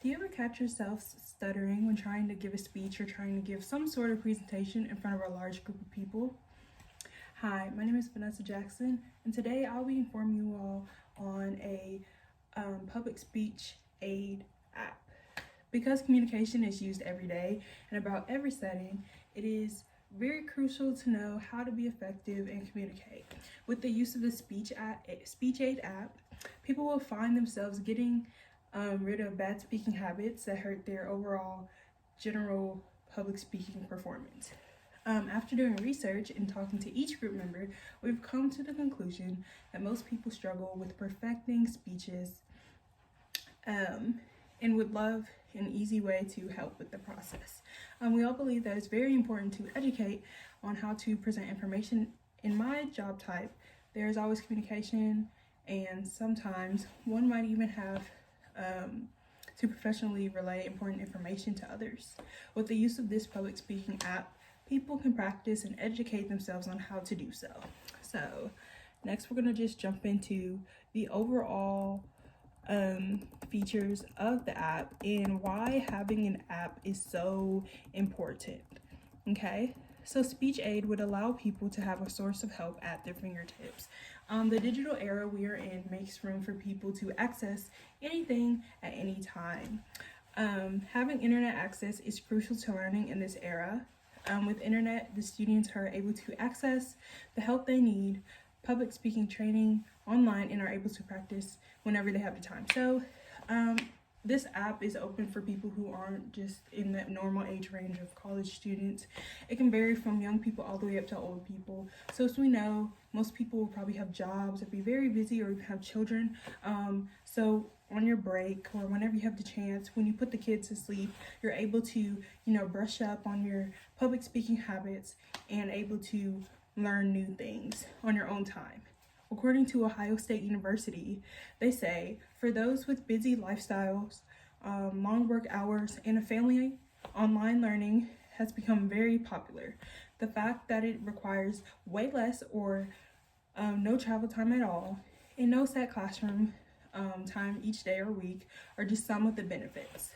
Do you ever catch yourself stuttering when trying to give a speech or trying to give some sort of presentation in front of a large group of people? Hi, my name is Vanessa Jackson, and today I'll be informing you all on a public speech aid app. Because communication is used every day and about every setting, it is very crucial to know how to be effective and communicate. With the use of the speech aid app, people will find themselves getting rid of bad speaking habits that hurt their overall general public speaking performance. After doing research and talking to each group member, we've come to the conclusion that most people struggle with perfecting speeches and would love an easy way to help with the process. We all believe that it's very important to educate on how to present information. In my job type, there's always communication, and sometimes one might even have to professionally relay important information to others. With the use of this public speaking app, people can practice and educate themselves on how to do so. So next we're going to just jump into the overall features of the app and why having an app is so important. Okay, so speech aid would allow people to have a source of help at their fingertips. The digital era we are in makes room for people to access anything at any time. Having internet access is crucial to learning in this era. With internet, the students are able to access the help they need, public speaking training online, and are able to practice whenever they have the time. So this app is open for people who aren't just in that normal age range of college students. It can vary from young people all the way up to old people. So as we know, most people will probably have jobs or be very busy or even have children. So on your break or whenever you have the chance, when you put the kids to sleep, you're able to, brush up on your public speaking habits and able to learn new things on your own time. According to Ohio State University, they say, for those with busy lifestyles, long work hours, and a family, online learning has become very popular. The fact that it requires way less or no travel time at all and no set classroom time each day or week are just some of the benefits.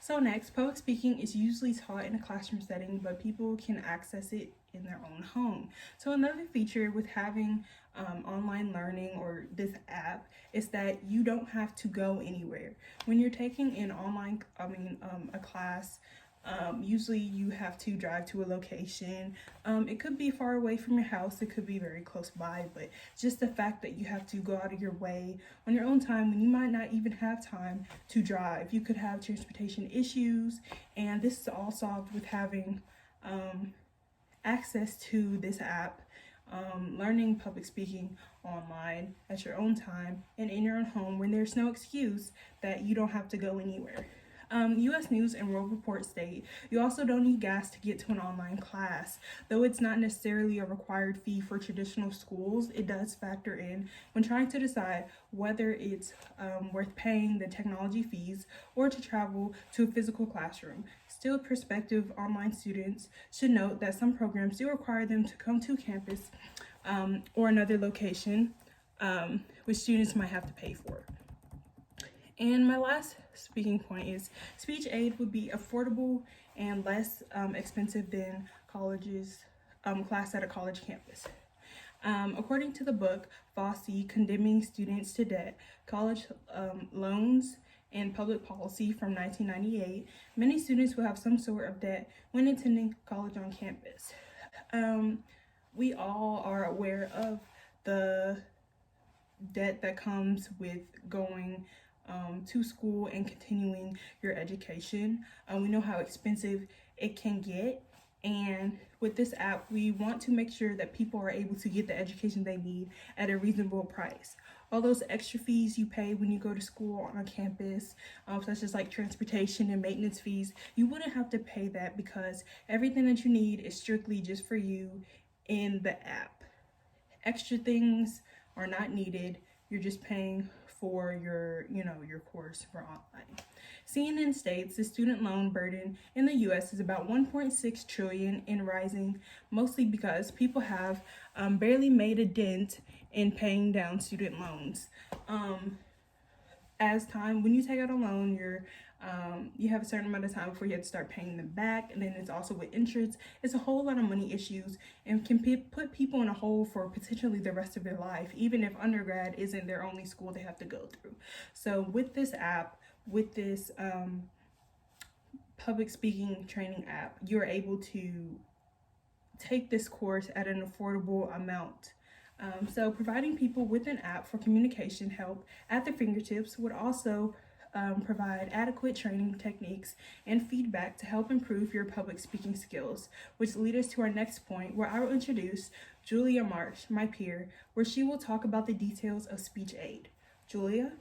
So next, public speaking is usually taught in a classroom setting, but people can access it in their own home. So another feature with having online learning or this app is that you don't have to go anywhere. When you're taking an a class, usually you have to drive to a location. It could be far away from your house, it could be very close by, but just the fact that you have to go out of your way on your own time when you might not even have time to drive. You could have transportation issues, and this is all solved with having access to this app, learning public speaking online at your own time and in your own home when there's no excuse that you don't have to go anywhere. U.S. News and World Report state you also don't need gas to get to an online class. Though it's not necessarily a required fee for traditional schools, it does factor in when trying to decide whether it's worth paying the technology fees or to travel to a physical classroom. Still, prospective online students should note that some programs do require them to come to campus or another location, which students might have to pay for. And my last speaking point is speech aid would be affordable and less expensive than class at a college campus. According to the book Fossey, Condemning Students to Debt, College Loans and Public Policy from 1998, many students will have some sort of debt when attending college on campus. We all are aware of the debt that comes with going to school and continuing your education. We know how expensive it can get, and with this app we want to make sure that people are able to get the education they need at a reasonable price. All those extra fees you pay when you go to school on campus, such as like transportation and maintenance fees, you wouldn't have to pay that because everything that you need is strictly just for you in the app. Extra things are not needed. You're just paying for your course for online. CNN states the student loan burden in the U.S. is about 1.6 trillion and rising, mostly because people have barely made a dent in paying down student loans. when you take out a loan, you have a certain amount of time before you have to start paying them back, and then it's also with interest. It's a whole lot of money issues, and can put people in a hole for potentially the rest of their life, even if undergrad isn't their only school they have to go through. So with this app, with this public speaking training app, you're able to take this course at an affordable amount. So providing people with an app for communication help at their fingertips would also provide adequate training techniques and feedback to help improve your public speaking skills, which lead us to our next point, where I will introduce Julia Marsh, my peer, where she will talk about the details of speech aid. Julia?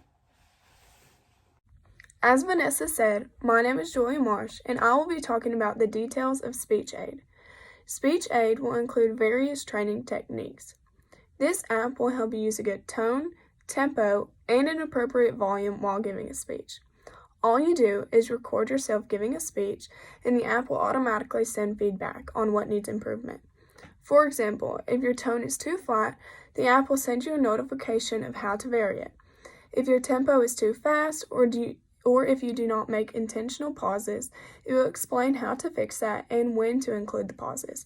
As Vanessa said, my name is Julia Marsh, and I will be talking about the details of speech aid. Speech aid will include various training techniques. This app will help you use a good tone, tempo, and an appropriate volume while giving a speech. All you do is record yourself giving a speech, and the app will automatically send feedback on what needs improvement. For example, if your tone is too flat, the app will send you a notification of how to vary it. If your tempo is too fast, or if you do not make intentional pauses, it will explain how to fix that and when to include the pauses.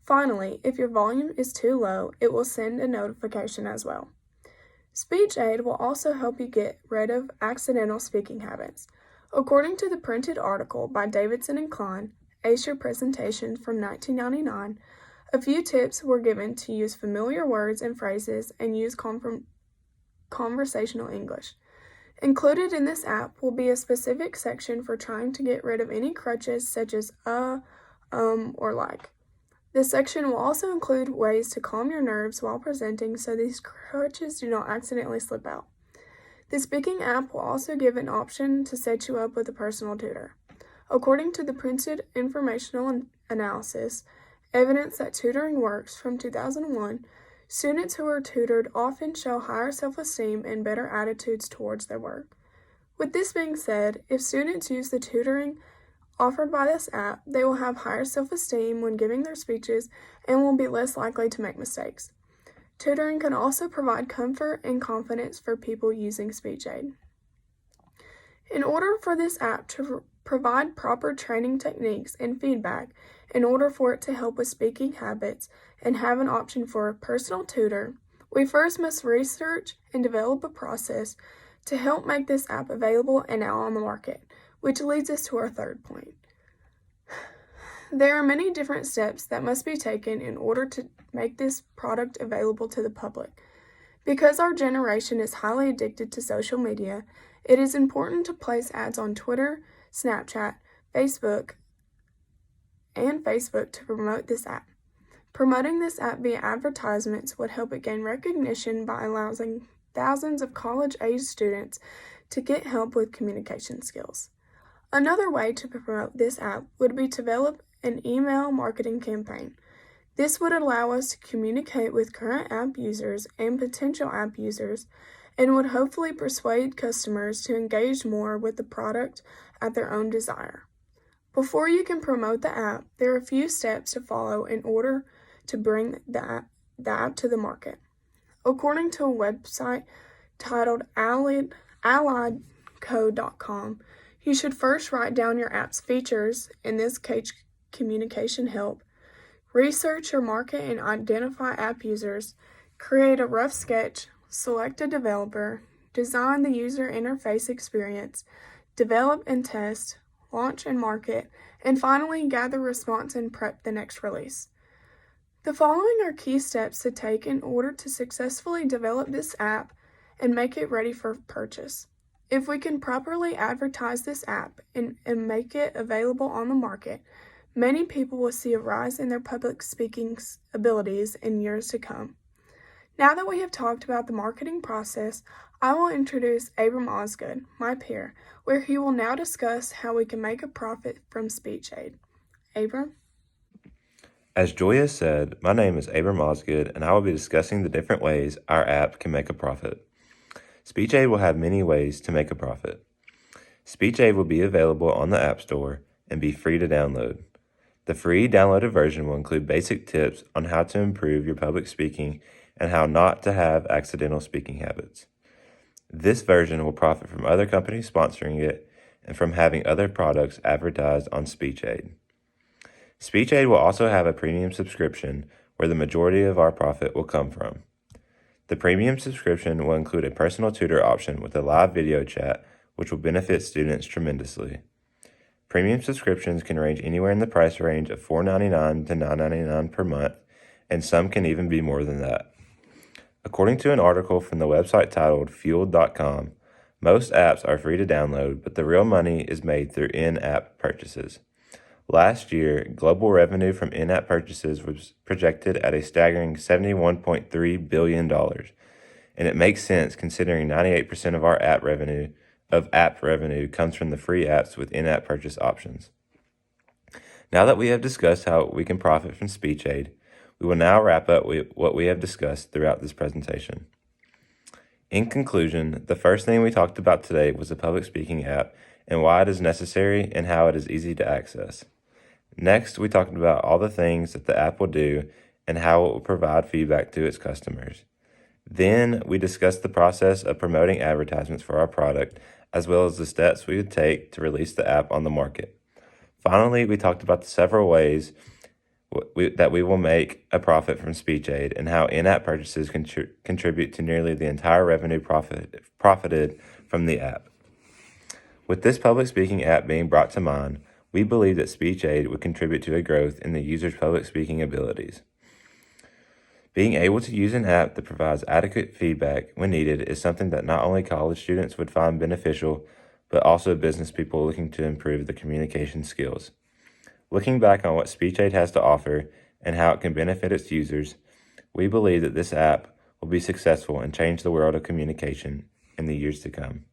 Finally, if your volume is too low, it will send a notification as well. Speech aid will also help you get rid of accidental speaking habits. According to the printed article by Davidson and Klein, Ace Your Presentations from 1999, a few tips were given to use familiar words and phrases and use conversational English. Included in this app will be a specific section for trying to get rid of any crutches such as or like. This section will also include ways to calm your nerves while presenting so these crutches do not accidentally slip out. The speaking app will also give an option to set you up with a personal tutor. According to the printed informational analysis, Evidence That Tutoring Works from 2001, students who are tutored often show higher self-esteem and better attitudes towards their work. With this being said, if students use the tutoring offered by this app, they will have higher self-esteem when giving their speeches and will be less likely to make mistakes. Tutoring can also provide comfort and confidence for people using speech aid. In order for this app to provide proper training techniques and feedback, in order for it to help with speaking habits and have an option for a personal tutor, we first must research and develop a process to help make this app available and now on the market, which leads us to our third point. There are many different steps that must be taken in order to make this product available to the public. Because our generation is highly addicted to social media, it is important to place ads on Twitter, Snapchat, Facebook to promote this app. Promoting this app via advertisements would help it gain recognition by allowing thousands of college-age students to get help with communication skills. Another way to promote this app would be to develop an email marketing campaign. This would allow us to communicate with current app users and potential app users and would hopefully persuade customers to engage more with the product at their own desire. Before you can promote the app, there are a few steps to follow in order to bring the app to the market. According to a website titled alliedcode.com, you should first write down your app's features, in this case communication help, research your market and identify app users, create a rough sketch, select a developer, design the user interface experience, develop and test, launch and market, and finally gather response and prep the next release. The following are key steps to take in order to successfully develop this app and make it ready for purchase. If we can properly advertise this app and make it available on the market, many people will see a rise in their public speaking abilities in years to come. Now that we have talked about the marketing process, I will introduce Abrahm Osgood, my peer, where he will now discuss how we can make a profit from speech aid. Abrahm? As Julia said, my name is Abrahm Osgood, and I will be discussing the different ways our app can make a profit. Speech aid will have many ways to make a profit. Speech aid will be available on the App Store and be free to download. The free downloaded version will include basic tips on how to improve your public speaking and how not to have accidental speaking habits. This version will profit from other companies sponsoring it and from having other products advertised on SpeechAid. SpeechAid will also have a premium subscription where the majority of our profit will come from. The premium subscription will include a personal tutor option with a live video chat, which will benefit students tremendously. Premium subscriptions can range anywhere in the price range of $4.99 to $9.99 per month, and some can even be more than that. According to an article from the website titled Fueled.com, most apps are free to download, but the real money is made through in-app purchases. Last year, global revenue from in-app purchases was projected at a staggering $71.3 billion, and it makes sense considering 98% of our app revenue comes from the free apps with in-app purchase options. Now that we have discussed how we can profit from SpeechAid, we will now wrap up what we have discussed throughout this presentation. In conclusion, the first thing we talked about today was the public speaking app and why it is necessary and how it is easy to access. Next, we talked about all the things that the app will do and how it will provide feedback to its customers. Then, we discussed the process of promoting advertisements for our product, as well as the steps we would take to release the app on the market. Finally, we talked about the several ways that we will make a profit from SpeechAid and how in-app purchases contribute to nearly the entire revenue profited from the app. With this public speaking app being brought to mind, we believe that SpeechAid would contribute to a growth in the user's public speaking abilities. Being able to use an app that provides adequate feedback when needed is something that not only college students would find beneficial, but also business people looking to improve their communication skills. Looking back on what SpeechAid has to offer and how it can benefit its users, we believe that this app will be successful and change the world of communication in the years to come.